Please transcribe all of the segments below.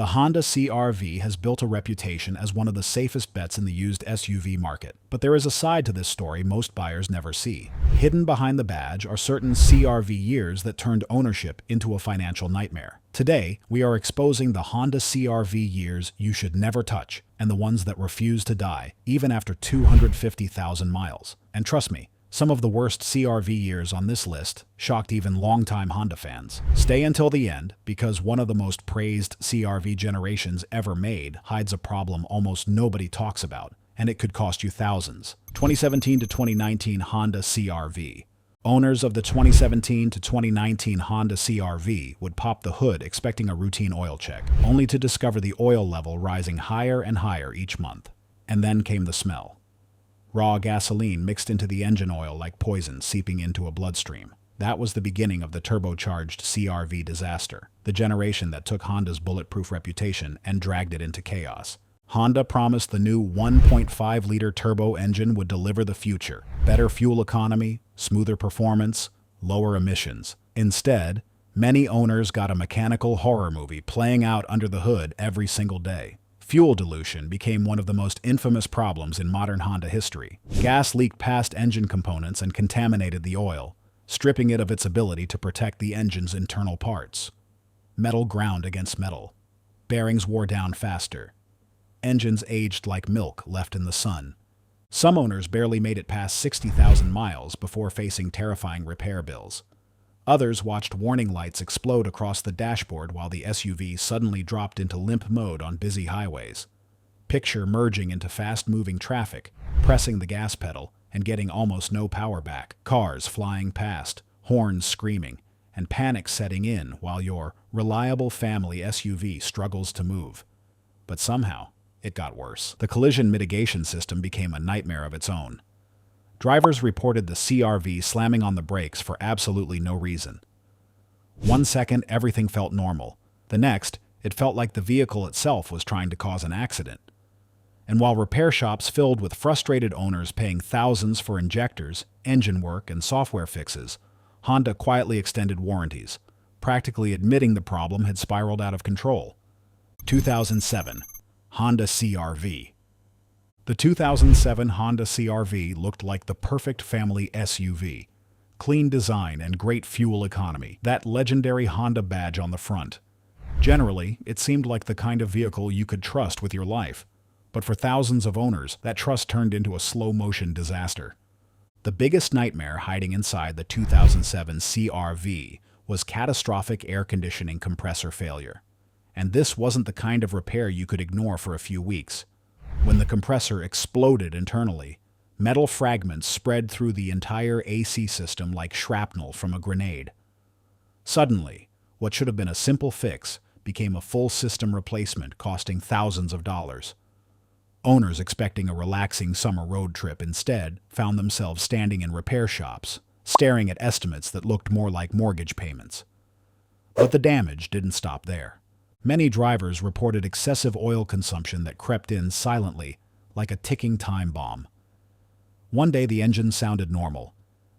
The Honda CR-V has built a reputation as one of the safest bets in the used SUV market. But there is a side to this story most buyers never see. Hidden behind the badge are certain CR-V years that turned ownership into a financial nightmare. Today, we are exposing the Honda CR-V years you should never touch and the ones that refuse to die, even after 250,000 miles. And trust me, some of the worst CR-V years on this list shocked even longtime Honda fans. Stay until the end, because one of the most praised CR-V generations ever made hides a problem almost nobody talks about, and it could cost you thousands. 2017 to 2019 Honda CR-V. Owners of the 2017 to 2019 Honda CR-V would pop the hood expecting a routine oil check, only to discover the oil level rising higher and higher each month. And then came the smell. Raw gasoline mixed into the engine oil like poison seeping into a bloodstream. That was the beginning of the turbocharged CR-V disaster, the generation that took Honda's bulletproof reputation and dragged it into chaos. Honda promised the new 1.5-liter turbo engine would deliver the future. Better fuel economy, smoother performance, lower emissions. Instead, many owners got a mechanical horror movie playing out under the hood every single day. Fuel dilution became one of the most infamous problems in modern Honda history. Gas leaked past engine components and contaminated the oil, stripping it of its ability to protect the engine's internal parts. Metal ground against metal. Bearings wore down faster. Engines aged like milk left in the sun. Some owners barely made it past 60,000 miles before facing terrifying repair bills. Others watched warning lights explode across the dashboard while the SUV suddenly dropped into limp mode on busy highways. Picture merging into fast-moving traffic, pressing the gas pedal, and getting almost no power back. Cars flying past, horns screaming, and panic setting in while your reliable family SUV struggles to move. But somehow, it got worse. The collision mitigation system became a nightmare of its own. Drivers reported the CR-V slamming on the brakes for absolutely no reason. 1 second, everything felt normal. The next, it felt like the vehicle itself was trying to cause an accident. And while repair shops filled with frustrated owners paying thousands for injectors, engine work, and software fixes, Honda quietly extended warranties, practically admitting the problem had spiraled out of control. 2007 Honda CR-V. The 2007 Honda CR-V looked like the perfect family SUV. Clean design and great fuel economy. That legendary Honda badge on the front. Generally, it seemed like the kind of vehicle you could trust with your life. But for thousands of owners, that trust turned into a slow-motion disaster. The biggest nightmare hiding inside the 2007 CR-V was catastrophic air conditioning compressor failure. And this wasn't the kind of repair you could ignore for a few weeks. When the compressor exploded internally, metal fragments spread through the entire AC system like shrapnel from a grenade. Suddenly, what should have been a simple fix became a full system replacement costing thousands of dollars. Owners expecting a relaxing summer road trip instead found themselves standing in repair shops, staring at estimates that looked more like mortgage payments. But the damage didn't stop there. Many drivers reported excessive oil consumption that crept in silently, like a ticking time bomb. One day the engine sounded normal.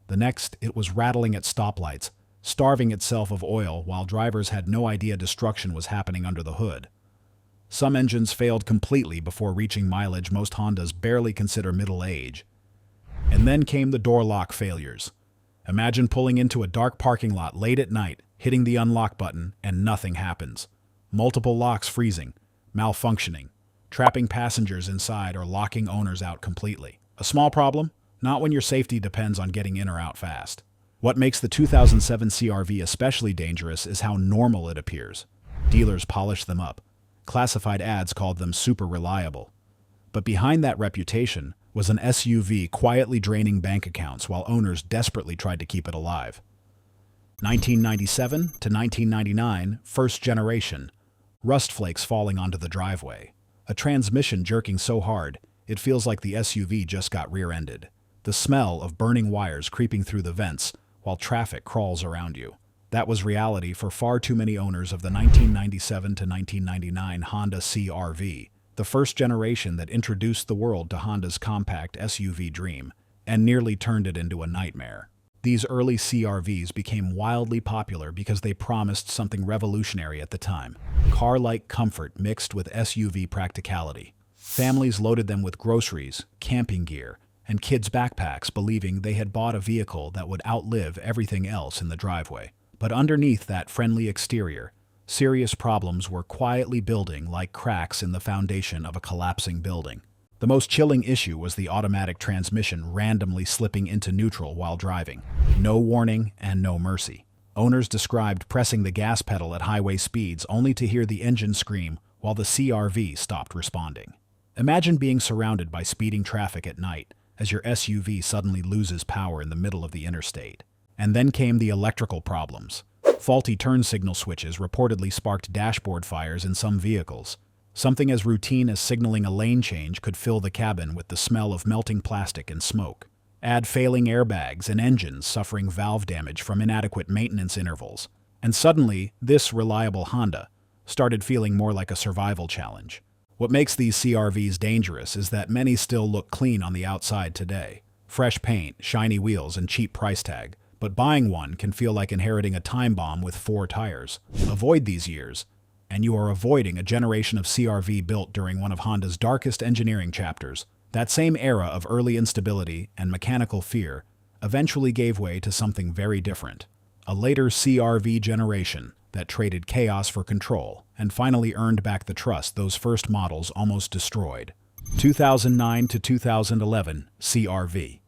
The next, it was rattling at stoplights, starving itself of oil while drivers had no idea destruction was happening under the hood. Some engines failed completely before reaching mileage most Hondas barely consider middle age. And then came the door lock failures. Imagine pulling into a dark parking lot late at night, hitting the unlock button, and nothing happens. Multiple locks freezing, malfunctioning, trapping passengers inside or locking owners out completely. A small problem? Not when your safety depends on getting in or out fast. What makes the 2007 CR-V especially dangerous is how normal it appears. Dealers polish them up. Classified ads called them super reliable. But behind that reputation was an SUV quietly draining bank accounts while owners desperately tried to keep it alive. 1997 to 1999, first generation. Rust flakes falling onto the driveway. A transmission jerking so hard, it feels like the SUV just got rear-ended. The smell of burning wires creeping through the vents while traffic crawls around you. That was reality for far too many owners of the 1997 to 1999 Honda CR-V, the first generation that introduced the world to Honda's compact SUV dream, and nearly turned it into a nightmare. These early CRVs became wildly popular because they promised something revolutionary at the time: car-like comfort mixed with SUV practicality. Families loaded them with groceries, camping gear, and kids' backpacks, believing they had bought a vehicle that would outlive everything else in the driveway. But underneath that friendly exterior, serious problems were quietly building like cracks in the foundation of a collapsing building. The most chilling issue was the automatic transmission randomly slipping into neutral while driving. No warning and no mercy. Owners described pressing the gas pedal at highway speeds only to hear the engine scream while the CRV stopped responding. Imagine being surrounded by speeding traffic at night as your SUV suddenly loses power in the middle of the interstate. And then came the electrical problems. Faulty turn signal switches reportedly sparked dashboard fires in some vehicles. Something as routine as signaling a lane change could fill the cabin with the smell of melting plastic and smoke. Add failing airbags and engines suffering valve damage from inadequate maintenance intervals. And suddenly, this reliable Honda started feeling more like a survival challenge. What makes these CRVs dangerous is that many still look clean on the outside today. Fresh paint, shiny wheels, and cheap price tag. But buying one can feel like inheriting a time bomb with 4 tires. Avoid these years, and you are avoiding a generation of CRV built during one of Honda's darkest engineering chapters. That same era of early instability and mechanical fear eventually gave way to something very different. A later CRV generation that traded chaos for control and finally earned back the trust those first models almost destroyed. 2009 to 2011 CRV.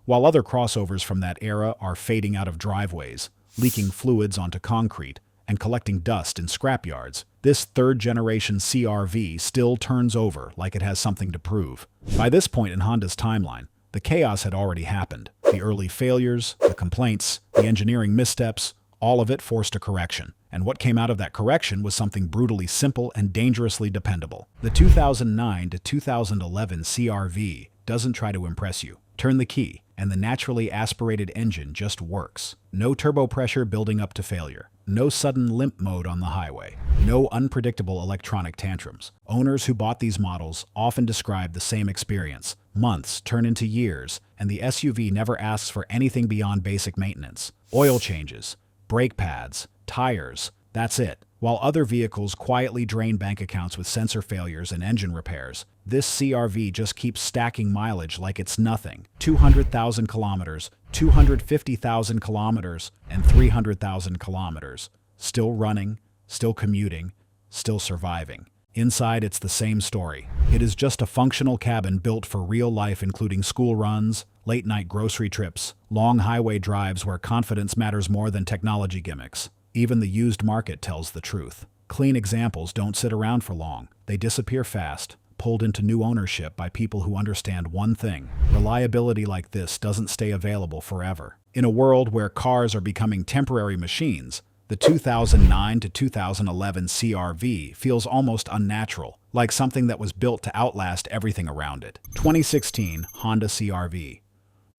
While other crossovers from that era are fading out of driveways, leaking fluids onto concrete, and collecting dust in scrapyards, this third-generation CRV still turns over like it has something to prove. By this point in Honda's timeline, the chaos had already happened. The early failures, the complaints, the engineering missteps, all of it forced a correction. And what came out of that correction was something brutally simple and dangerously dependable. The 2009 to 2011 CRV doesn't try to impress you. Turn the key, and the naturally aspirated engine just works. No turbo pressure building up to failure. No sudden limp mode on the highway. No unpredictable electronic tantrums. Owners who bought these models often describe the same experience. Months turn into years, and the SUV never asks for anything beyond basic maintenance. Oil changes, brake pads, tires, that's it. While other vehicles quietly drain bank accounts with sensor failures and engine repairs, this CRV just keeps stacking mileage like it's nothing. 200,000 kilometers, 250,000 kilometers, and 300,000 kilometers. Still running, still commuting, still surviving. Inside, it's the same story. It is just a functional cabin built for real life, including school runs, late-night grocery trips, long highway drives where confidence matters more than technology gimmicks. Even the used market tells the truth. Clean examples don't sit around for long. They disappear fast, pulled into new ownership by people who understand one thing: reliability like this doesn't stay available forever. In a world where cars are becoming temporary machines, the 2009 to 2011 CRV feels almost unnatural, like something that was built to outlast everything around it. 2016 Honda CRV.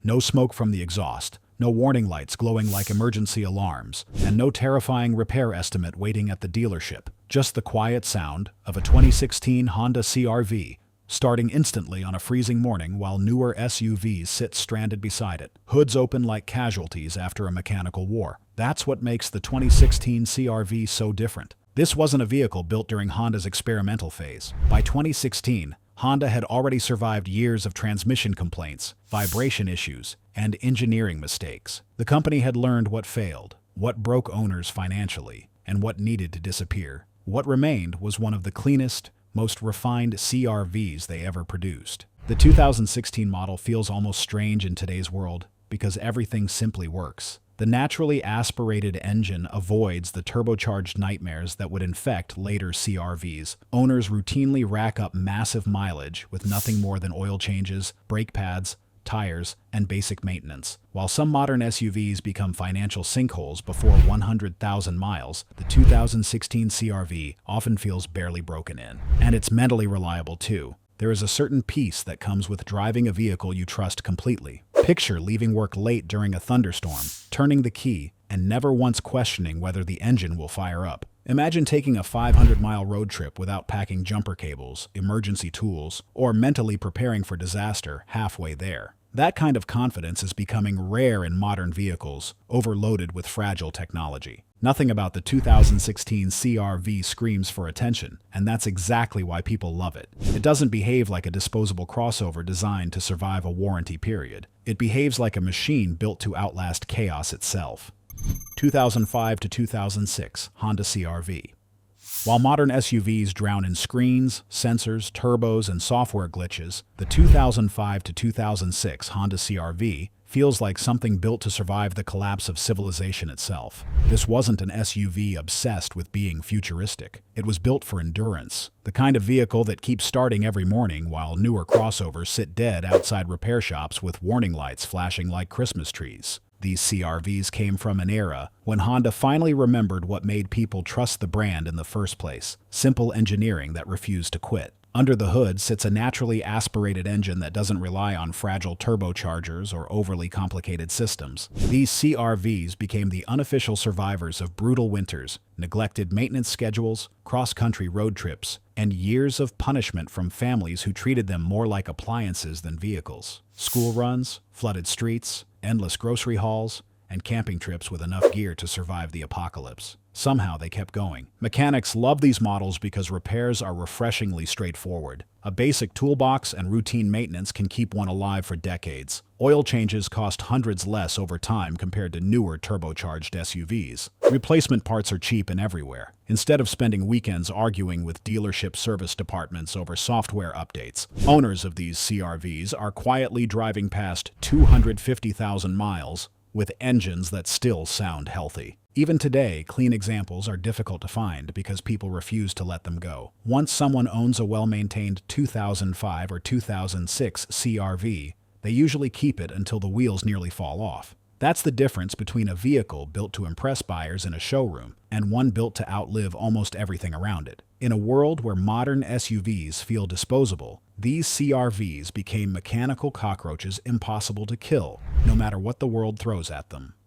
No smoke from the exhaust. No warning lights glowing like emergency alarms, and no terrifying repair estimate waiting at the dealership. Just the quiet sound of a 2016 Honda CRV starting instantly on a freezing morning while newer SUVs sit stranded beside it. Hoods open like casualties after a mechanical war. That's what makes the 2016 CRV so different. This wasn't a vehicle built during Honda's experimental phase. By 2016, Honda had already survived years of transmission complaints, vibration issues, and engineering mistakes. The company had learned what failed, what broke owners financially, and what needed to disappear. What remained was one of the cleanest, most refined CRVs they ever produced. The 2016 model feels almost strange in today's world because everything simply works. The naturally aspirated engine avoids the turbocharged nightmares that would infect later CRVs. Owners routinely rack up massive mileage with nothing more than oil changes, brake pads, tires, and basic maintenance. While some modern SUVs become financial sinkholes before 100,000 miles, the 2016 CRV often feels barely broken in. And it's mentally reliable too. There is a certain peace that comes with driving a vehicle you trust completely. Picture leaving work late during a thunderstorm, turning the key, and never once questioning whether the engine will fire up. Imagine taking a 500-mile road trip without packing jumper cables, emergency tools, or mentally preparing for disaster halfway there. That kind of confidence is becoming rare in modern vehicles, overloaded with fragile technology. Nothing about the 2016 CR-V screams for attention, and that's exactly why people love it. It doesn't behave like a disposable crossover designed to survive a warranty period. It behaves like a machine built to outlast chaos itself. 2005 to 2006 Honda CR-V. While modern SUVs drown in screens, sensors, turbos, and software glitches, the 2005 to 2006 Honda CR-V feels like something built to survive the collapse of civilization itself. This wasn't an SUV obsessed with being futuristic. It was built for endurance, the kind of vehicle that keeps starting every morning while newer crossovers sit dead outside repair shops with warning lights flashing like Christmas trees. These CR-Vs came from an era when Honda finally remembered what made people trust the brand in the first place: simple engineering that refused to quit. Under the hood sits a naturally aspirated engine that doesn't rely on fragile turbochargers or overly complicated systems. These CR-Vs became the unofficial survivors of brutal winters, neglected maintenance schedules, cross-country road trips, and years of punishment from families who treated them more like appliances than vehicles. School runs, flooded streets, endless grocery hauls, and camping trips with enough gear to survive the apocalypse. Somehow they kept going. Mechanics love these models because repairs are refreshingly straightforward. A basic toolbox and routine maintenance can keep one alive for decades. Oil changes cost hundreds less over time compared to newer turbocharged SUVs. Replacement parts are cheap and everywhere. Instead of spending weekends arguing with dealership service departments over software updates, owners of these CR-Vs are quietly driving past 250,000 miles with engines that still sound healthy. Even today, clean examples are difficult to find because people refuse to let them go. Once someone owns a well-maintained 2005 or 2006 CR-V, they usually keep it until the wheels nearly fall off. That's the difference between a vehicle built to impress buyers in a showroom and one built to outlive almost everything around it. In a world where modern SUVs feel disposable, these CR-Vs became mechanical cockroaches impossible to kill, no matter what the world throws at them.